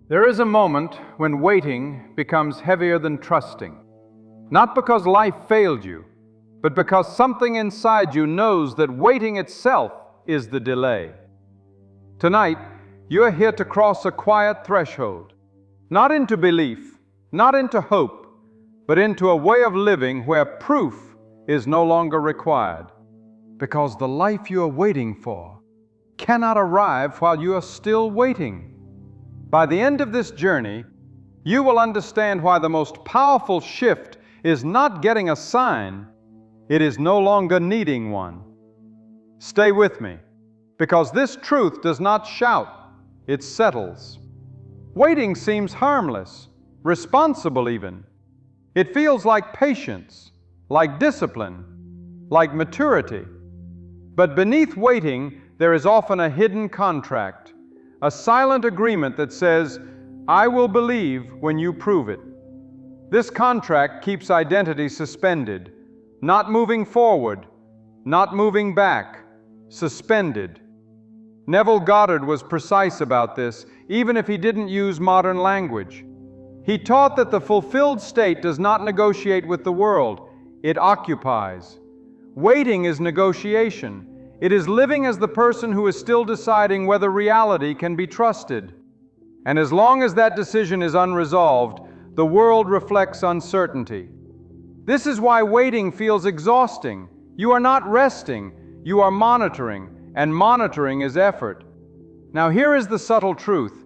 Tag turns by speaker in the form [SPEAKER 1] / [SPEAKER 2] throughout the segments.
[SPEAKER 1] There is a moment when waiting becomes heavier than trusting. Not because life failed you, but because something inside you knows that waiting itself is the delay. Tonight, you're here to cross a quiet threshold, not into belief, not into hope, but into a way of living where proof is no longer required. Because the life you are waiting for cannot arrive while you are still waiting. By the end of this journey, you will understand why the most powerful shift is not getting a sign, it is no longer needing one. Stay with me, because this truth does not shout, it settles. Waiting seems harmless, responsible even. It feels like patience, like discipline, like maturity. But beneath waiting, there is often a hidden contract, a silent agreement that says, I will believe when you prove it. This contract keeps identity suspended, not moving forward, not moving back, suspended. Neville Goddard was precise about this, even if he didn't use modern language. He taught that the fulfilled state does not negotiate with the world, it occupies. Waiting is negotiation. It is living as the person who is still deciding whether reality can be trusted. And as long as that decision is unresolved, the world reflects uncertainty. This is why waiting feels exhausting. You are not resting, you are monitoring, and monitoring is effort. Now here is the subtle truth.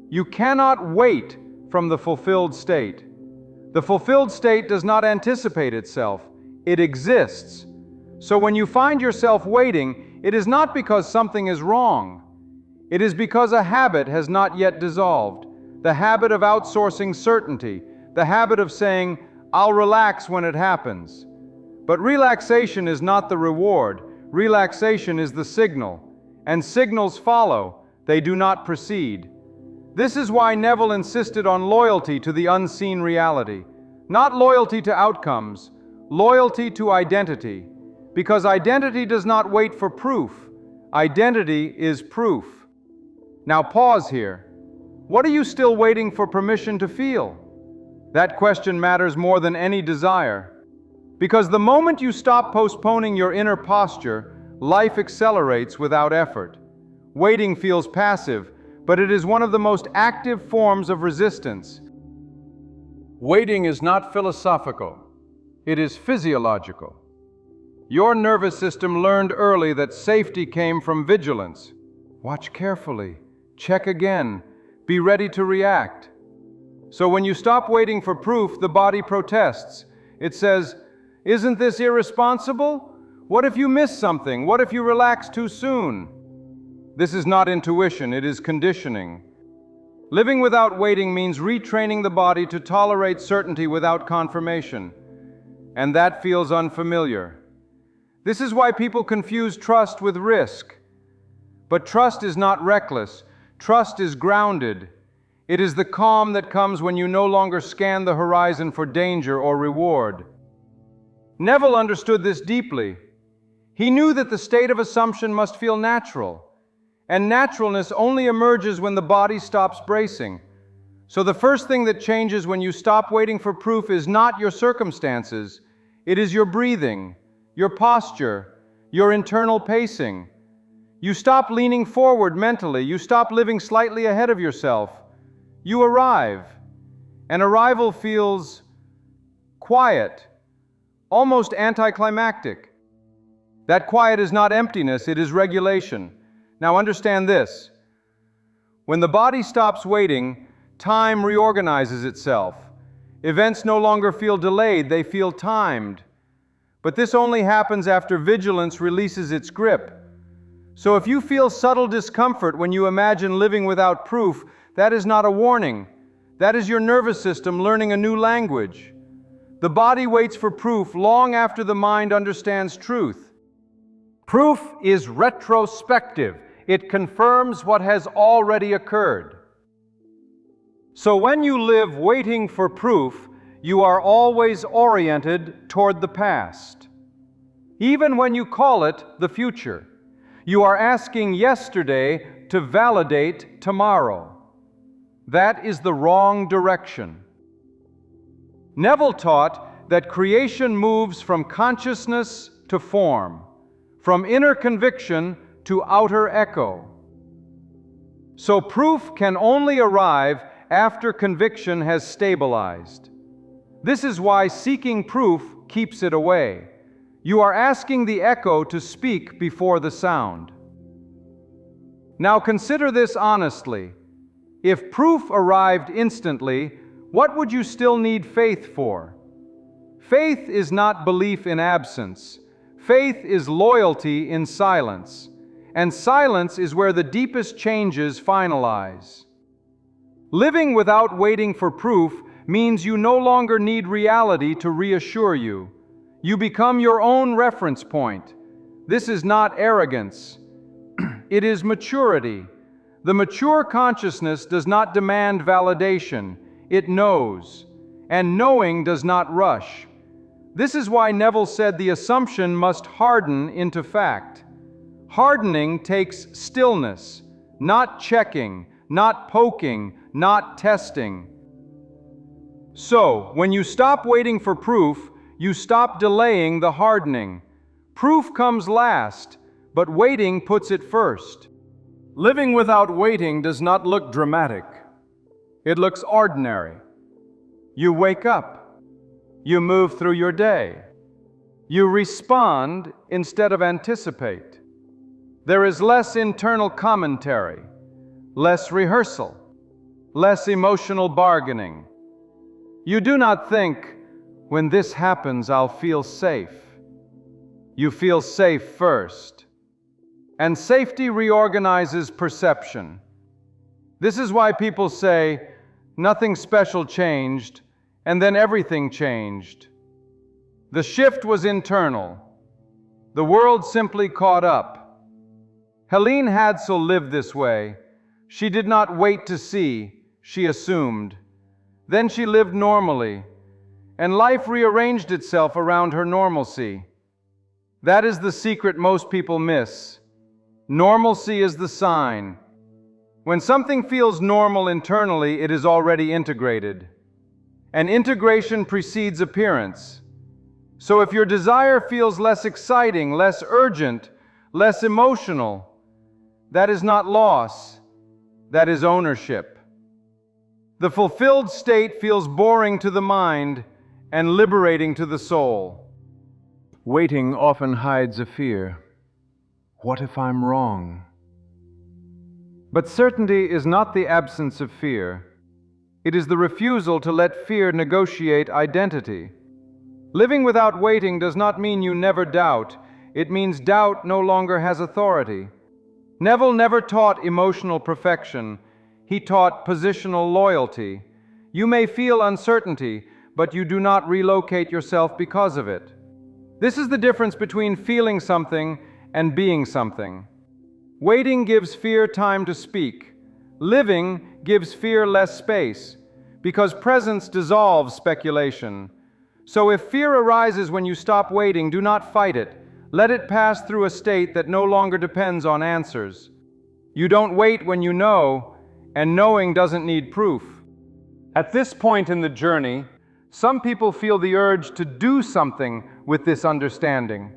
[SPEAKER 1] You cannot wait from the fulfilled state. The fulfilled state does not anticipate itself, it exists. So when you find yourself waiting, it is not because something is wrong. It is because a habit has not yet dissolved. The habit of outsourcing certainty, the habit of saying, I'll relax when it happens. But relaxation is not the reward. Relaxation is the signal. And signals follow, they do not precede. This is why Neville insisted on loyalty to the unseen reality. Not loyalty to outcomes, loyalty to identity. Because identity does not wait for proof. Identity is proof. Now pause here. What are you still waiting for permission to feel? That question matters more than any desire. Because the moment you stop postponing your inner posture, life accelerates without effort. Waiting feels passive, but it is one of the most active forms of resistance. Waiting is not philosophical. It is physiological. Your nervous system learned early that safety came from vigilance. Watch carefully, check again, be ready to react. So when you stop waiting for proof, the body protests. It says, isn't this irresponsible? What if you miss something? What if you relax too soon? This is not intuition, it is conditioning. Living without waiting means retraining the body to tolerate certainty without confirmation. And that feels unfamiliar. This is why people confuse trust with risk. But trust is not reckless. Trust is grounded. It is the calm that comes when you no longer scan the horizon for danger or reward. Neville understood this deeply. He knew that the state of assumption must feel natural, and naturalness only emerges when the body stops bracing. So the first thing that changes when you stop waiting for proof is not your circumstances, it is your breathing, your posture, your internal pacing. You stop leaning forward mentally. You stop living slightly ahead of yourself. You arrive. And arrival feels quiet, almost anticlimactic. That quiet is not emptiness, it is regulation. Now understand this. When the body stops waiting, time reorganizes itself. Events no longer feel delayed, they feel timed. But this only happens after vigilance releases its grip. So if you feel subtle discomfort when you imagine living without proof, that is not a warning. That is your nervous system learning a new language. The body waits for proof long after the mind understands truth. Proof is retrospective. It confirms what has already occurred. So when you live waiting for proof, you are always oriented toward the past. Even when you call it the future, you are asking yesterday to validate tomorrow. That is the wrong direction. Neville taught that creation moves from consciousness to form, from inner conviction to outer echo. So proof can only arrive after conviction has stabilized. This is why seeking proof keeps it away. You are asking the echo to speak before the sound. Now consider this honestly. If proof arrived instantly, what would you still need faith for? Faith is not belief in absence. Faith is loyalty in silence. And silence is where the deepest changes finalize. Living without waiting for proof means you no longer need reality to reassure you. You become your own reference point. This is not arrogance. It is maturity. The mature consciousness does not demand validation. It knows. And knowing does not rush. This is why Neville said the assumption must harden into fact. Hardening takes stillness, not checking, not poking, not testing. So, when you stop waiting for proof, you stop delaying the hardening. Proof comes last, but waiting puts it first. Living without waiting does not look dramatic. It looks ordinary. You wake up. You move through your day. You respond instead of anticipate. There is less internal commentary, less rehearsal, less emotional bargaining. You do not think, when this happens, I'll feel safe. You feel safe first. And safety reorganizes perception. This is why people say, nothing special changed, and then everything changed. The shift was internal. The world simply caught up. Helene Hadsell lived this way. She did not wait to see, she assumed. Then she lived normally, and life rearranged itself around her normalcy. That is the secret most people miss. Normalcy is the sign. When something feels normal internally, it is already integrated. And integration precedes appearance. So if your desire feels less exciting, less urgent, less emotional, that is not loss, that is ownership. The fulfilled state feels boring to the mind and liberating to the soul. Waiting often hides a fear. What if I'm wrong? But certainty is not the absence of fear. It is the refusal to let fear negotiate identity. Living without waiting does not mean you never doubt. It means doubt no longer has authority. Neville never taught emotional perfection. He taught positional loyalty. You may feel uncertainty, but you do not relocate yourself because of it. This is the difference between feeling something and being something. Waiting gives fear time to speak. Living gives fear less space, because presence dissolves speculation. So if fear arises when you stop waiting, do not fight it. Let it pass through a state that no longer depends on answers. You don't wait when you know, and knowing doesn't need proof. At this point in the journey, some people feel the urge to do something with this understanding,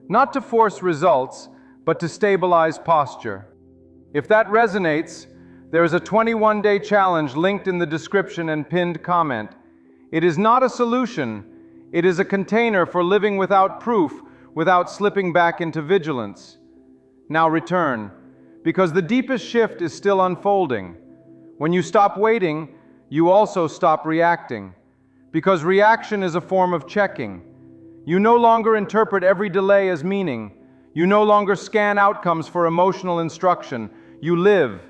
[SPEAKER 1] not to force results, but to stabilize posture. If that resonates, there is a 21-day challenge linked in the description and pinned comment. It is not a solution. It is a container for living without proof, without slipping back into vigilance. Now return, because the deepest shift is still unfolding. When you stop waiting, you also stop reacting, because reaction is a form of checking. You no longer interpret every delay as meaning. You no longer scan outcomes for emotional instruction. You live,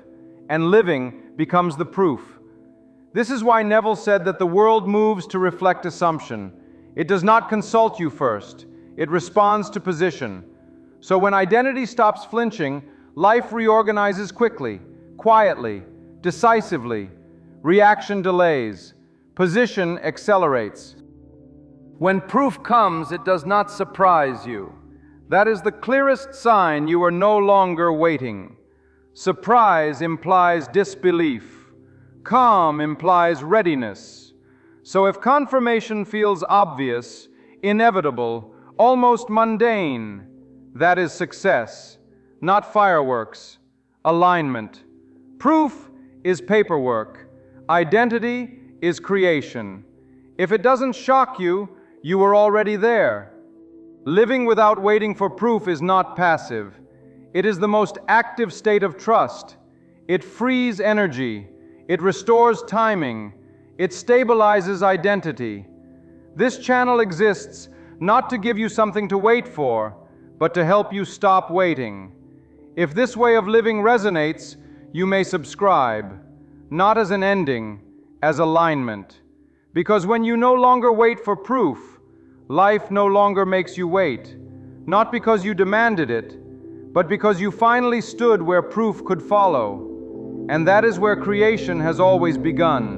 [SPEAKER 1] and living becomes the proof. This is why Neville said that the world moves to reflect assumption. It does not consult you first. It responds to position. So when identity stops flinching, life reorganizes quickly, quietly, decisively. Reaction delays. Position accelerates. When proof comes, it does not surprise you. That is the clearest sign you are no longer waiting. Surprise implies disbelief. Calm implies readiness. So if confirmation feels obvious, inevitable, almost mundane, that is success, not fireworks. Alignment. Proof is paperwork. Identity is creation. If it doesn't shock you, you were already there. Living without waiting for proof is not passive. It is the most active state of trust. It frees energy. It restores timing. It stabilizes identity. This channel exists not to give you something to wait for, but to help you stop waiting. If this way of living resonates, you may subscribe, not as an ending, as alignment. Because when you no longer wait for proof, life no longer makes you wait, not because you demanded it, but because you finally stood where proof could follow. And that is where creation has always begun.